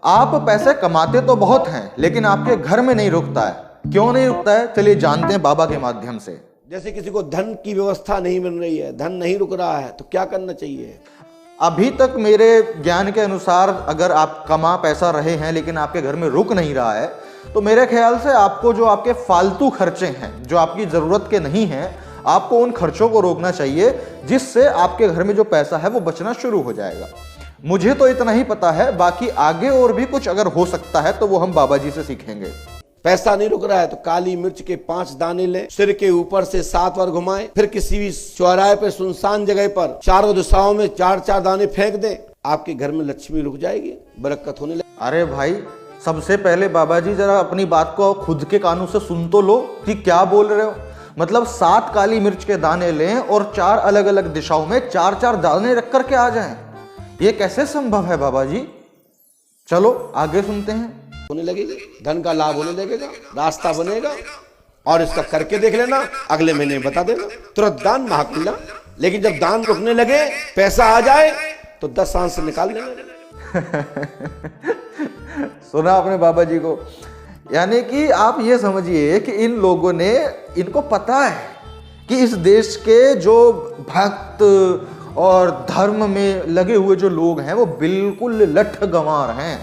आप पैसे कमाते तो बहुत हैं, लेकिन आपके घर में नहीं रुकता है। क्यों नहीं रुकता है, चलिए जानते हैं बाबा के माध्यम से। जैसे किसी को धन की व्यवस्था नहीं मिल रही है, धन नहीं रुक रहा है, तो क्या करना चाहिए? अभी तक मेरे ज्ञान के अनुसार अगर आप कमा पैसा रहे हैं लेकिन आपके घर में रुक नहीं रहा है, तो मेरे ख्याल से आपको जो आपके फालतू खर्चे हैं, जो आपकी ज़रूरत के नहीं हैं, आपको उन खर्चों को रोकना चाहिए, जिससे आपके घर में जो पैसा है वो बचना शुरू हो जाएगा। मुझे तो इतना ही पता है, बाकी आगे और भी कुछ अगर हो सकता है तो वो हम बाबा जी से सीखेंगे। पैसा नहीं रुक रहा है तो काली मिर्च के 5 दाने ले, सिर के ऊपर से 7 बार घुमाए, फिर किसी भी चौराहे पर सुनसान जगह पर चारों दिशाओं में 4-4 दाने फेंक दे, आपके घर में लक्ष्मी रुक जाएगी, बरकत होने लगेगी। अरे भाई, सबसे पहले बाबा जी जरा अपनी बात को खुद के कानों से सुन तो लो कि क्या बोल रहे हो। मतलब 7 काली मिर्च के दाने लें और 4 अलग अलग दिशाओं में 4-4 दाने रख करके आ जाएं, ये कैसे संभव है बाबा जी? चलो आगे सुनते हैं। होने लगेगी, धन का लाभ होने लगेगा, रास्ता बनेगा, और इसका करके देख लेना, अगले महीने बता देना, तुरंत दान महाकुल्ला। लेकिन जब दान रुकने लगे, पैसा आ जाए तो 10 सांस से निकाल लेना। सुना आपने बाबा जी को? यानी कि आप ये समझिए कि इन लोगों ने, इनको पता है कि इस देश के जो भक्त और धर्म में लगे हुए जो लोग हैं वो बिल्कुल लठ गंवार हैं,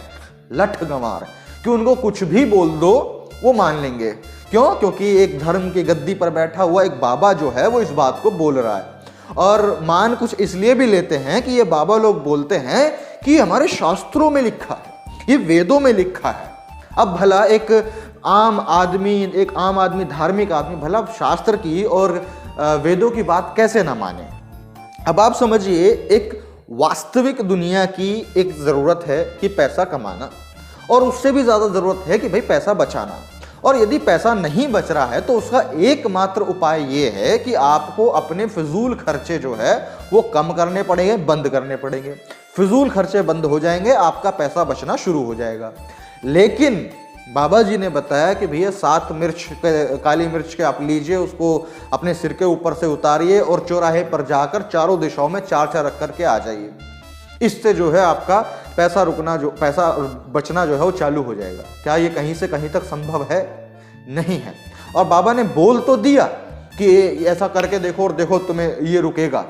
लठ गंवार, कि उनको कुछ भी बोल दो वो मान लेंगे। क्यों? क्योंकि एक धर्म की गद्दी पर बैठा हुआ एक बाबा जो है वो इस बात को बोल रहा है, और मान कुछ इसलिए भी लेते हैं कि ये बाबा लोग बोलते हैं कि हमारे शास्त्रों में लिखा है, ये वेदों में लिखा है। अब भला एक आम आदमी धार्मिक आदमी भला शास्त्र की और वेदों की बात कैसे ना माने? अब आप समझिए, एक वास्तविक दुनिया की एक ज़रूरत है कि पैसा कमाना, और उससे भी ज़्यादा ज़रूरत है कि भाई पैसा बचाना। और यदि पैसा नहीं बच रहा है तो उसका एकमात्र उपाय ये है कि आपको अपने फिजूल खर्चे जो है वो कम करने पड़ेंगे, बंद करने पड़ेंगे। फिजूल खर्चे बंद हो जाएंगे, आपका पैसा बचना शुरू हो जाएगा। लेकिन बाबा जी ने बताया कि भैया 7 काली मिर्च के आप लीजिए, उसको अपने सिर के ऊपर से उतारिए और चौराहे पर जाकर चारों दिशाओं में 4-4 रख करके आ जाइए। इससे जो है आपका पैसा बचना जो है वो चालू हो जाएगा। क्या ये कहीं से कहीं तक संभव है? नहीं है। और बाबा ने बोल तो दिया कि ऐसा करके देखो और देखो तुम्हें ये रुकेगा,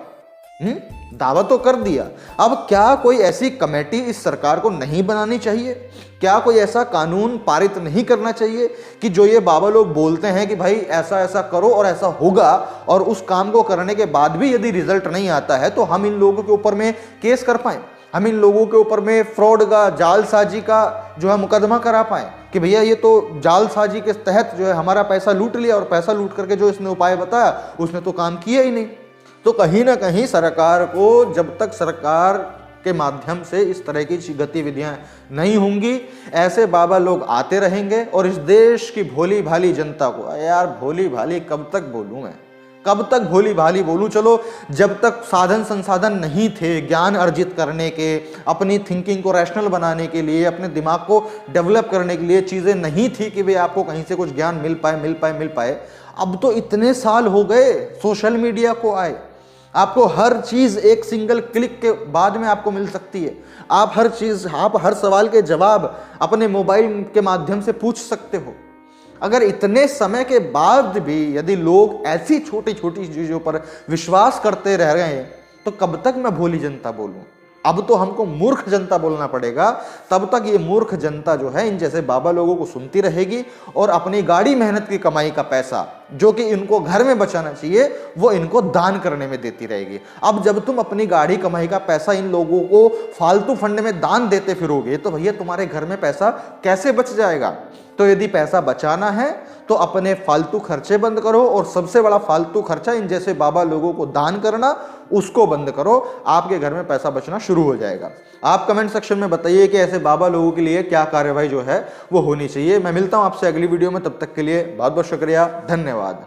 दावा तो कर दिया। अब क्या कोई ऐसी कमेटी इस सरकार को नहीं बनानी चाहिए? क्या कोई ऐसा कानून पारित नहीं करना चाहिए कि जो ये बाबा लोग बोलते हैं कि भाई ऐसा ऐसा करो और ऐसा होगा, और उस काम को करने के बाद भी यदि रिजल्ट नहीं आता है तो हम इन लोगों के ऊपर में केस कर पाए, हम इन लोगों के ऊपर में फ्रॉड का, जालसाजी का जो है मुकदमा करा पाए कि भैया ये तो जालसाजी के तहत जो है हमारा पैसा लूट लिया, और पैसा लूट करके जो इसने उपाय बताया उसने तो काम किया ही नहीं। तो कहीं ना कहीं सरकार को, जब तक सरकार के माध्यम से इस तरह की गतिविधियां नहीं होंगी, ऐसे बाबा लोग आते रहेंगे और इस देश की भोली भाली जनता को, यार भोली भाली कब तक बोलूं मैं, कब तक भोली भाली बोलूं? चलो, जब तक साधन संसाधन नहीं थे ज्ञान अर्जित करने के, अपनी थिंकिंग को रैशनल बनाने के लिए, अपने दिमाग को डेवलप करने के लिए चीज़ें नहीं थी कि भाई आपको कहीं से कुछ ज्ञान मिल पाए। अब तो इतने साल हो गए सोशल मीडिया को आए, आपको हर चीज़ एक सिंगल क्लिक के बाद में आपको मिल सकती है। आप हर सवाल के जवाब अपने मोबाइल के माध्यम से पूछ सकते हो। अगर इतने समय के बाद भी यदि लोग ऐसी छोटी छोटी चीज़ों पर विश्वास करते रह गए तो कब तक मैं भोली जनता बोलूं? अब तो हमको मूर्ख जनता बोलना पड़ेगा। तब तक ये मूर्ख जनता जो है इन जैसे बाबा लोगों को सुनती रहेगी और अपनी गाड़ी मेहनत की कमाई का पैसा जो कि इनको घर में बचाना चाहिए वो इनको दान करने में देती रहेगी। अब जब तुम अपनी गाड़ी कमाई का पैसा इन लोगों को फालतू फंड में दान देते फिरोगे तो भैया तुम्हारे घर में पैसा कैसे बच जाएगा? तो यदि पैसा बचाना है तो अपने फालतू खर्चे बंद करो, और सबसे बड़ा फालतू खर्चा इन जैसे बाबा लोगों को दान करना, उसको बंद करो। आपके घर में पैसा बचना शुरू हो जाएगा। आप कमेंट सेक्शन में बताइए कि ऐसे बाबा लोगों के लिए क्या कार्रवाई जो है वो होनी चाहिए। मैं मिलता हूं आपसे अगली वीडियो में, तब तक के लिए बहुत बहुत शुक्रिया, धन्यवाद।